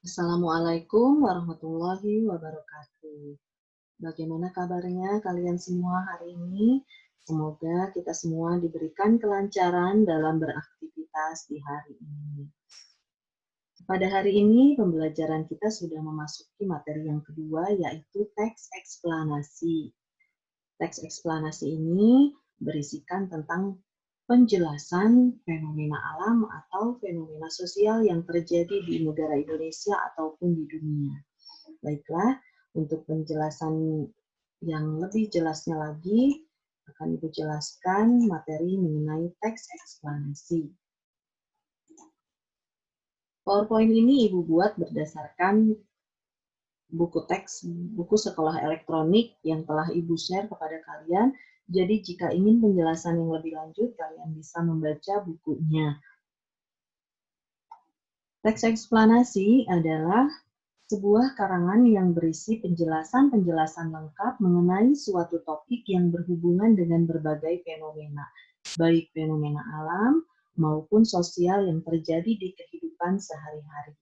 Assalamualaikum warahmatullahi wabarakatuh. Bagaimana kabarnya kalian semua hari ini? Semoga kita semua diberikan kelancaran dalam beraktivitas di hari ini. Pada hari ini, pembelajaran kita sudah memasuki materi yang kedua, yaitu teks eksplanasi. Teks eksplanasi ini berisikan tentang penjelasan fenomena alam atau fenomena sosial yang terjadi di negara Indonesia ataupun di dunia. Baiklah, untuk penjelasan yang lebih jelasnya lagi, akan Ibu jelaskan materi mengenai teks eksplanasi. PowerPoint ini Ibu buat berdasarkan buku teks, buku sekolah elektronik yang telah Ibu share kepada kalian. Jadi jika ingin penjelasan yang lebih lanjut, kalian bisa membaca bukunya. Teks eksplanasi adalah sebuah karangan yang berisi penjelasan-penjelasan lengkap mengenai suatu topik yang berhubungan dengan berbagai fenomena, baik fenomena alam maupun sosial yang terjadi di kehidupan sehari-hari.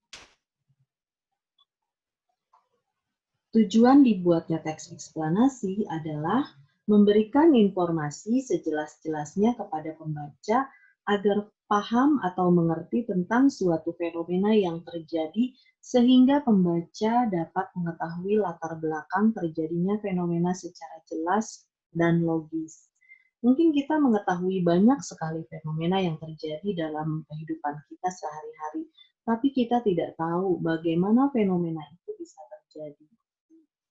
Tujuan dibuatnya teks eksplanasi adalah memberikan informasi sejelas-jelasnya kepada pembaca agar paham atau mengerti tentang suatu fenomena yang terjadi sehingga pembaca dapat mengetahui latar belakang terjadinya fenomena secara jelas dan logis. Mungkin kita mengetahui banyak sekali fenomena yang terjadi dalam kehidupan kita sehari-hari, tapi kita tidak tahu bagaimana fenomena itu bisa terjadi.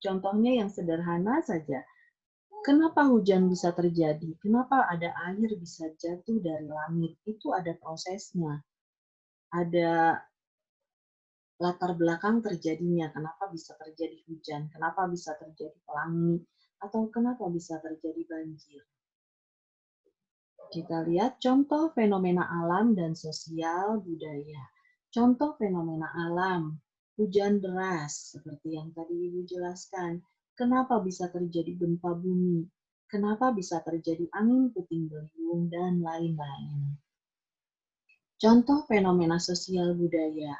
Contohnya yang sederhana saja, kenapa hujan bisa terjadi? Kenapa ada air bisa jatuh dari langit? Itu ada prosesnya. Ada latar belakang terjadinya. Kenapa bisa terjadi hujan? Kenapa bisa terjadi pelangi? Atau kenapa bisa terjadi banjir? Kita lihat contoh fenomena alam dan sosial budaya. Contoh fenomena alam, hujan deras, seperti yang tadi Ibu jelaskan. Kenapa bisa terjadi gempa bumi? Kenapa bisa terjadi angin puting beliung, dan lain-lain. Contoh fenomena sosial budaya.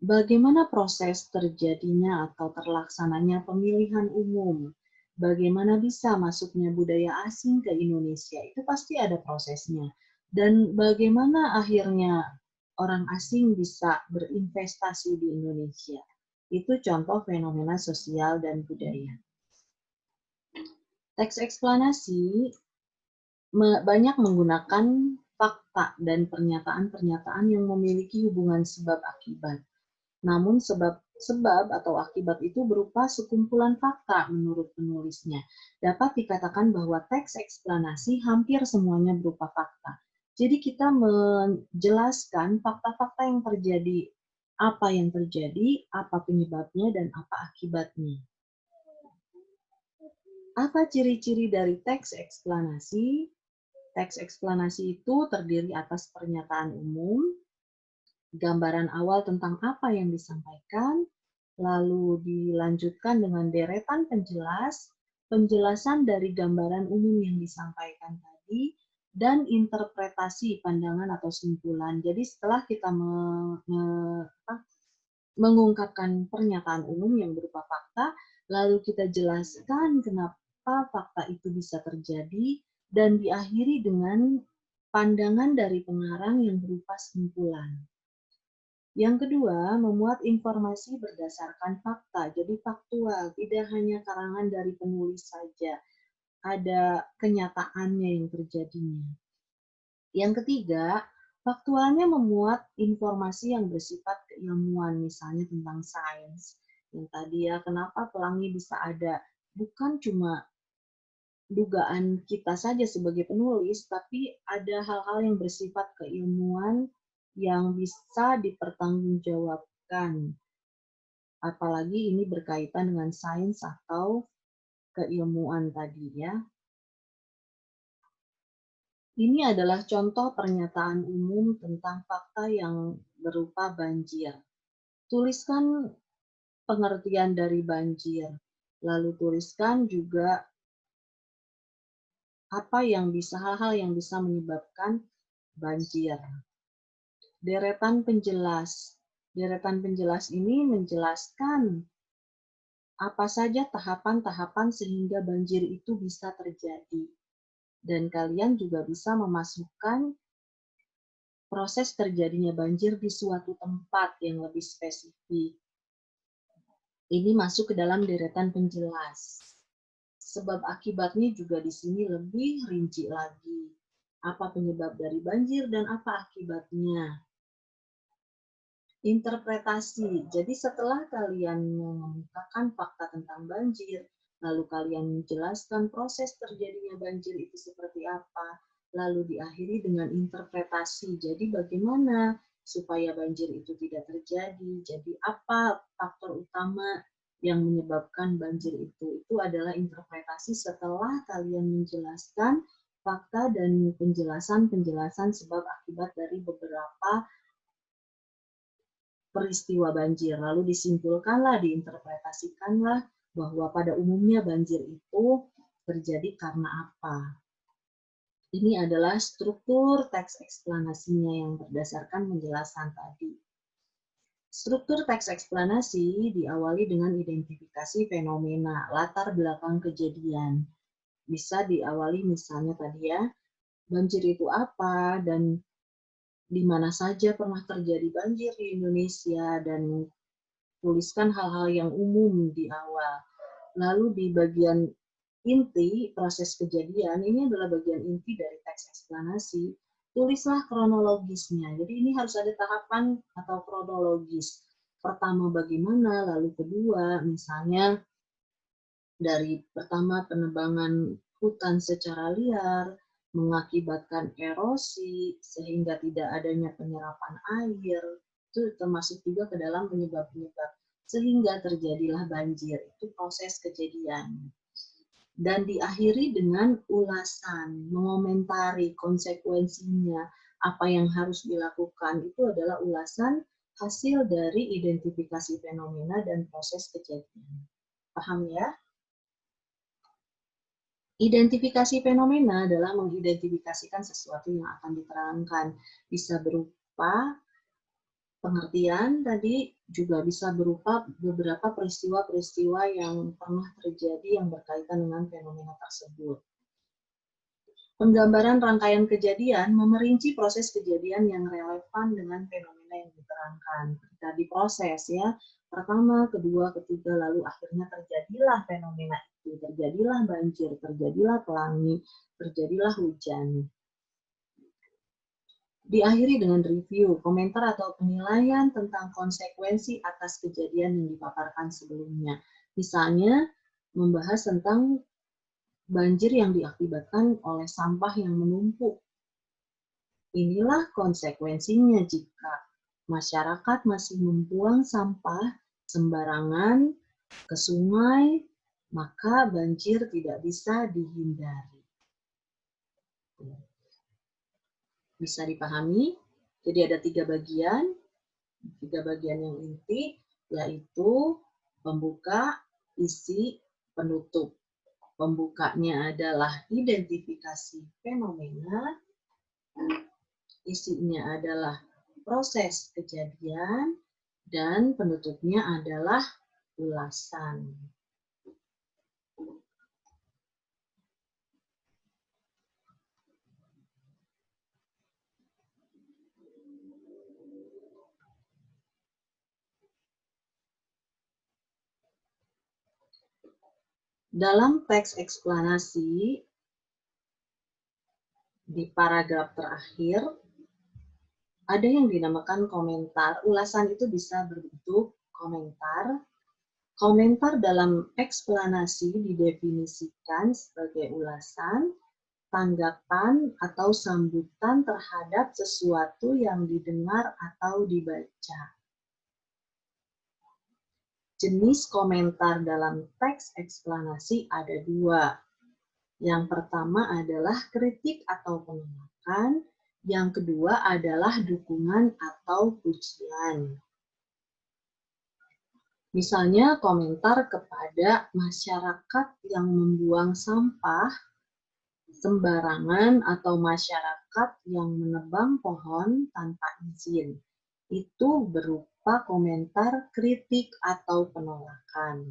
Bagaimana proses terjadinya atau terlaksananya pemilihan umum? Bagaimana bisa masuknya budaya asing ke Indonesia? Itu pasti ada prosesnya. Dan bagaimana akhirnya orang asing bisa berinvestasi di Indonesia? Itu contoh fenomena sosial dan budaya. Teks eksplanasi banyak menggunakan fakta dan pernyataan-pernyataan yang memiliki hubungan sebab akibat. Namun sebab atau akibat itu berupa sekumpulan fakta menurut penulisnya. Dapat dikatakan bahwa teks eksplanasi hampir semuanya berupa fakta. Jadi kita menjelaskan fakta-fakta yang terjadi, apa yang terjadi, apa penyebabnya, dan apa akibatnya. Apa ciri-ciri dari teks eksplanasi? Teks eksplanasi itu terdiri atas pernyataan umum, gambaran awal tentang apa yang disampaikan, lalu dilanjutkan dengan deretan penjelas, penjelasan dari gambaran umum yang disampaikan tadi, dan interpretasi pandangan atau simpulan. Jadi setelah kita mengungkapkan pernyataan umum yang berupa fakta, lalu kita jelaskan kenapa fakta itu bisa terjadi, dan diakhiri dengan pandangan dari pengarang yang berupa simpulan. Yang kedua, memuat informasi berdasarkan fakta, jadi faktual, tidak hanya karangan dari penulis saja, ada kenyataannya yang terjadinya. Yang ketiga, faktualnya memuat informasi yang bersifat keilmuan, misalnya tentang sains. Yang tadi ya, kenapa pelangi bisa ada, bukan cuma dugaan kita saja sebagai penulis, tapi ada hal-hal yang bersifat keilmuan yang bisa dipertanggungjawabkan. Apalagi ini berkaitan dengan sains atau keilmuan tadi ya. Ini adalah contoh pernyataan umum tentang fakta yang berupa banjir. Tuliskan pengertian dari banjir, lalu tuliskan juga apa yang bisa, hal-hal yang bisa menyebabkan banjir. Deretan penjelas. Deretan penjelas ini menjelaskan apa saja tahapan-tahapan sehingga banjir itu bisa terjadi. Dan kalian juga bisa memasukkan proses terjadinya banjir di suatu tempat yang lebih spesifik. Ini masuk ke dalam deretan penjelas. Sebab akibatnya juga di sini lebih rinci lagi. Apa penyebab dari banjir dan apa akibatnya. Interpretasi. Jadi setelah kalian mengemukakan fakta tentang banjir, lalu kalian menjelaskan proses terjadinya banjir itu seperti apa, lalu diakhiri dengan interpretasi. Jadi bagaimana supaya banjir itu tidak terjadi? Jadi apa faktor utama yang menyebabkan banjir itu? Itu adalah interpretasi setelah kalian menjelaskan fakta dan penjelasan-penjelasan sebab akibat dari beberapa peristiwa banjir. Lalu disimpulkanlah, diinterpretasikanlah bahwa pada umumnya banjir itu terjadi karena apa. Ini adalah struktur teks eksplanasinya yang berdasarkan penjelasan tadi. Struktur teks eksplanasi diawali dengan identifikasi fenomena, latar belakang kejadian. Bisa diawali misalnya tadi ya, banjir itu apa dan di mana saja pernah terjadi banjir di Indonesia, dan tuliskan hal-hal yang umum di awal. Lalu di bagian inti proses kejadian, ini adalah bagian inti dari teks eksplanasi, tulislah kronologisnya. Jadi ini harus ada tahapan atau kronologis. Pertama bagaimana, lalu kedua misalnya dari pertama penebangan hutan secara liar mengakibatkan erosi sehingga tidak adanya penyerapan air, itu termasuk juga ke dalam penyebab-penyebab sehingga terjadilah banjir. Itu proses kejadian. Dan diakhiri dengan ulasan, mengomentari konsekuensinya, apa yang harus dilakukan. Itu adalah ulasan hasil dari identifikasi fenomena dan proses kejadian. Paham ya? Identifikasi fenomena adalah mengidentifikasikan sesuatu yang akan diterangkan. Bisa berupa pengertian, tadi juga bisa berupa beberapa peristiwa-peristiwa yang pernah terjadi yang berkaitan dengan fenomena tersebut. Penggambaran rangkaian kejadian memerinci proses kejadian yang relevan dengan fenomena yang diterangkan. Ketika diproses ya, pertama, kedua, ketiga, lalu akhirnya terjadilah fenomena itu, terjadilah banjir, terjadilah pelangi, terjadilah hujan. Diakhiri dengan review, komentar atau penilaian tentang konsekuensi atas kejadian yang dipaparkan sebelumnya. Misalnya, membahas tentang banjir yang diakibatkan oleh sampah yang menumpuk. Inilah konsekuensinya jika masyarakat masih membuang sampah sembarangan ke sungai, maka banjir tidak bisa dihindari. Bisa dipahami? Jadi ada tiga bagian yang inti, yaitu pembuka, isi, penutup. Pembukanya adalah identifikasi fenomena, isinya adalah proses kejadian, dan penutupnya adalah ulasan. Dalam teks eksplanasi, di paragraf terakhir, ada yang dinamakan komentar. Ulasan itu bisa berbentuk komentar. Komentar dalam eksplanasi didefinisikan sebagai ulasan, tanggapan, atau sambutan terhadap sesuatu yang didengar atau dibaca. Jenis komentar dalam teks eksplanasi ada dua. Yang pertama adalah kritik atau penolakan, yang kedua adalah dukungan atau pujian. Misalnya komentar kepada masyarakat yang membuang sampah sembarangan atau masyarakat yang menebang pohon tanpa izin. Itu berupa berupa komentar, kritik, atau penolakan.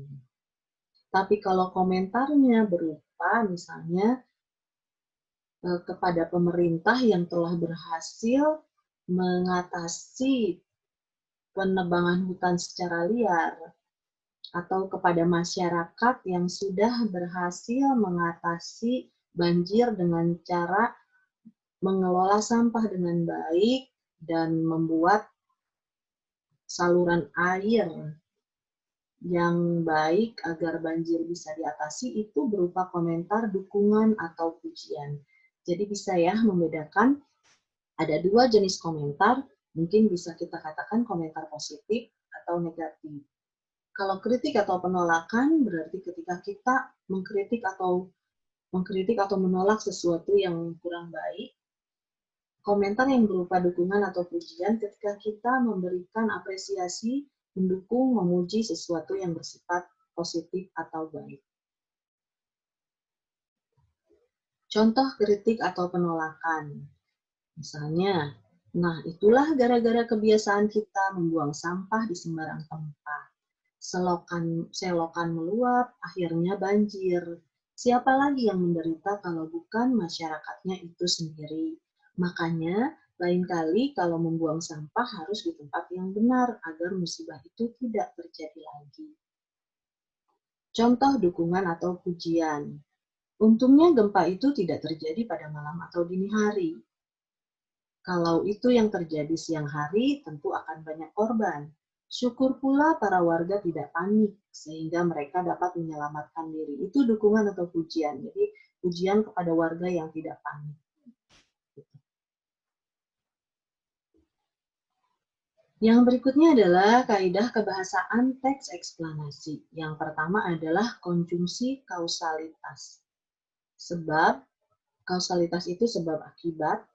Tapi kalau komentarnya berupa misalnya kepada pemerintah yang telah berhasil mengatasi penebangan hutan secara liar, atau kepada masyarakat yang sudah berhasil mengatasi banjir dengan cara mengelola sampah dengan baik dan membuat saluran air yang baik agar banjir bisa diatasi, itu berupa komentar, dukungan, atau pujian. Jadi bisa ya membedakan ada dua jenis komentar, mungkin bisa kita katakan komentar positif atau negatif. Kalau kritik atau penolakan berarti ketika kita mengkritik atau menolak sesuatu yang kurang baik. Komentar yang berupa dukungan atau pujian ketika kita memberikan apresiasi, mendukung, memuji sesuatu yang bersifat positif atau baik. Contoh kritik atau penolakan. Misalnya, nah itulah gara-gara kebiasaan kita membuang sampah di sembarang tempat. Selokan meluap, akhirnya banjir. Siapa lagi yang menderita kalau bukan masyarakatnya itu sendiri? Makanya, lain kali kalau membuang sampah harus di tempat yang benar agar musibah itu tidak terjadi lagi. Contoh dukungan atau pujian. Untungnya gempa itu tidak terjadi pada malam atau dini hari. Kalau itu yang terjadi siang hari, tentu akan banyak korban. Syukur pula para warga tidak panik, sehingga mereka dapat menyelamatkan diri. Itu dukungan atau pujian. Jadi, pujian kepada warga yang tidak panik. Yang berikutnya adalah kaidah kebahasaan teks eksplanasi. Yang pertama adalah konjungsi kausalitas. Sebab, kausalitas itu sebab akibat.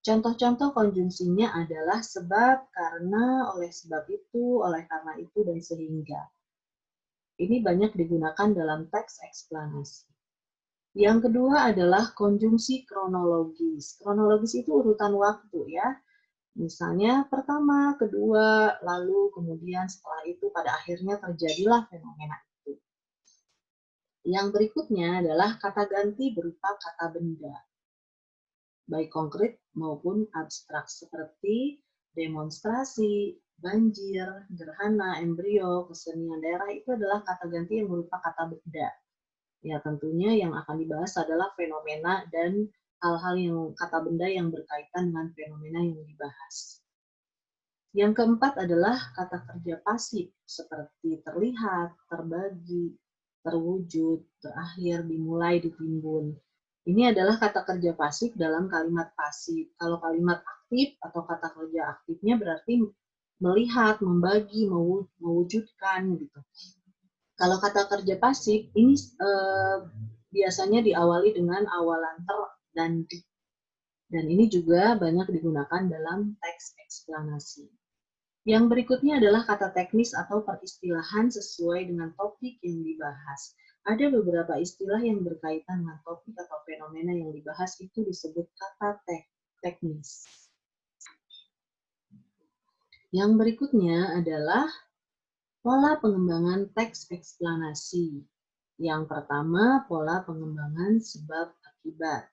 Contoh-contoh konjungsinya adalah sebab, karena, oleh sebab itu, oleh karena itu, dan sehingga. Ini banyak digunakan dalam teks eksplanasi. Yang kedua adalah konjungsi kronologis. Kronologis itu urutan waktu ya. Misalnya pertama, kedua, lalu, kemudian setelah itu pada akhirnya terjadilah fenomena itu. Yang berikutnya adalah kata ganti berupa kata benda, baik konkret maupun abstrak, seperti demonstrasi, banjir, gerhana, embrio, kesenian daerah, itu adalah kata ganti yang berupa kata benda. Ya, tentunya yang akan dibahas adalah fenomena dan hal-hal yang kata benda yang berkaitan dengan fenomena yang dibahas. Yang keempat adalah kata kerja pasif, seperti terlihat, terbagi, terwujud, terakhir, dimulai, ditimbun. Ini adalah kata kerja pasif dalam kalimat pasif. Kalau kalimat aktif atau kata kerja aktifnya berarti melihat, membagi, mewujudkan gitu. Kalau kata kerja pasif ini biasanya diawali dengan awalan ter dan di. Dan ini juga banyak digunakan dalam teks eksplanasi. Yang berikutnya adalah kata teknis atau peristilahan sesuai dengan topik yang dibahas. Ada beberapa istilah yang berkaitan dengan topik atau fenomena yang dibahas, itu disebut kata teknis. Yang berikutnya adalah pola pengembangan teks eksplanasi. Yang pertama, pola pengembangan sebab akibat.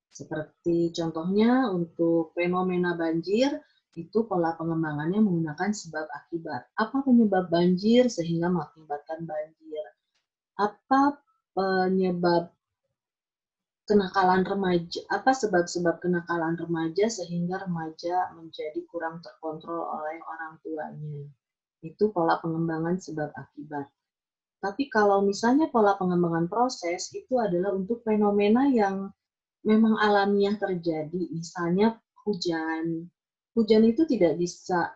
Seperti contohnya untuk fenomena banjir, itu pola pengembangannya menggunakan sebab akibat. Apa penyebab banjir sehingga mengakibatkan banjir? Apa penyebab kenakalan remaja? Apa sebab-sebab kenakalan remaja sehingga remaja menjadi kurang terkontrol oleh orang tuanya? Itu pola pengembangan sebab akibat. Tapi kalau misalnya pola pengembangan proses, itu adalah untuk fenomena yang memang alamiah terjadi, misalnya hujan. Hujan itu tidak bisa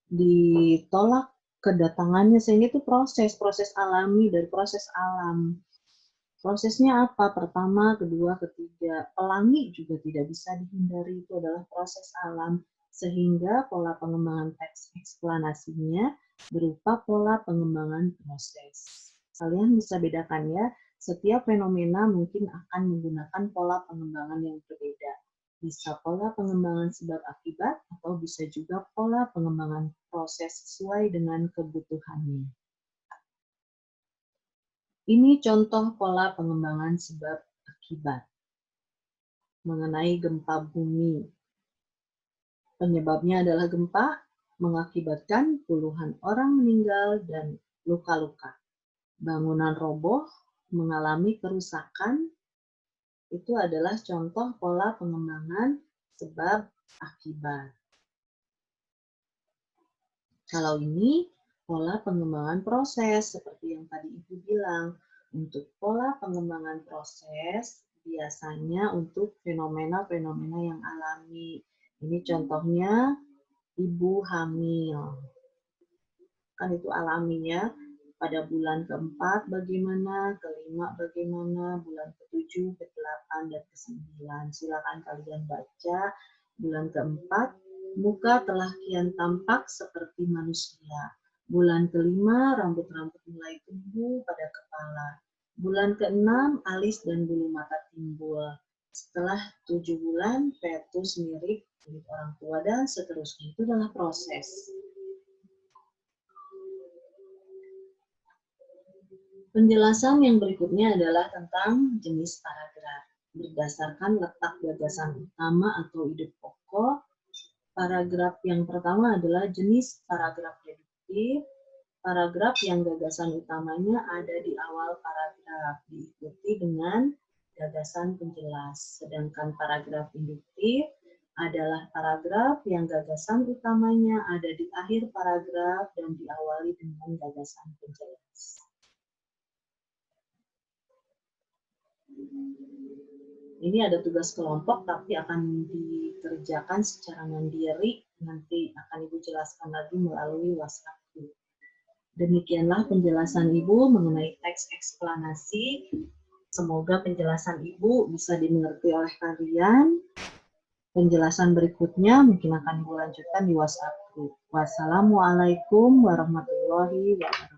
ditolak kedatangannya, sehingga itu proses alami dari proses alam. Prosesnya apa? Pertama, kedua, ketiga. Pelangi juga tidak bisa dihindari, itu adalah proses alam. Sehingga pola pengembangan teks eksplanasinya berupa pola pengembangan proses. Kalian bisa bedakan ya, setiap fenomena mungkin akan menggunakan pola pengembangan yang berbeda. Bisa pola pengembangan sebab akibat atau bisa juga pola pengembangan proses sesuai dengan kebutuhannya. Ini contoh pola pengembangan sebab akibat mengenai gempa bumi. Penyebabnya adalah gempa mengakibatkan puluhan orang meninggal dan luka-luka. Bangunan roboh mengalami kerusakan. Itu adalah contoh pola pengembangan sebab akibat. Kalau ini pola pengembangan proses, seperti yang tadi Ibu bilang. Untuk pola pengembangan proses, biasanya untuk fenomena-fenomena yang alami. Ini contohnya ibu hamil. Kan itu alaminya. Pada bulan keempat bagaimana, kelima bagaimana, bulan ke-7, ke-8, dan ke-9. Silakan kalian baca. Bulan keempat, muka telah kian tampak seperti manusia. Bulan kelima, rambut-rambut mulai tumbuh pada kepala. Bulan ke-6, alis dan bulu mata timbul. Setelah 7 bulan, fetus mirip milik orang tua, dan seterusnya. Itu adalah proses. Penjelasan yang berikutnya adalah tentang jenis paragraf. Berdasarkan letak gagasan utama atau ide pokok, paragraf yang pertama adalah jenis paragraf deduktif. Paragraf yang gagasan utamanya ada di awal paragraf, diikuti dengan gagasan penjelas. Sedangkan paragraf induktif adalah paragraf yang gagasan utamanya ada di akhir paragraf dan diawali dengan gagasan penjelas. Ini ada tugas kelompok, tapi akan dikerjakan secara mandiri. Nanti akan Ibu jelaskan lagi melalui WhatsApp group. Demikianlah penjelasan Ibu mengenai teks eksplanasi. Semoga penjelasan Ibu bisa dimengerti oleh kalian. Penjelasan berikutnya mungkin akan Ibu lanjutkan di WhatsApp group. Wassalamualaikum warahmatullahi wabarakatuh.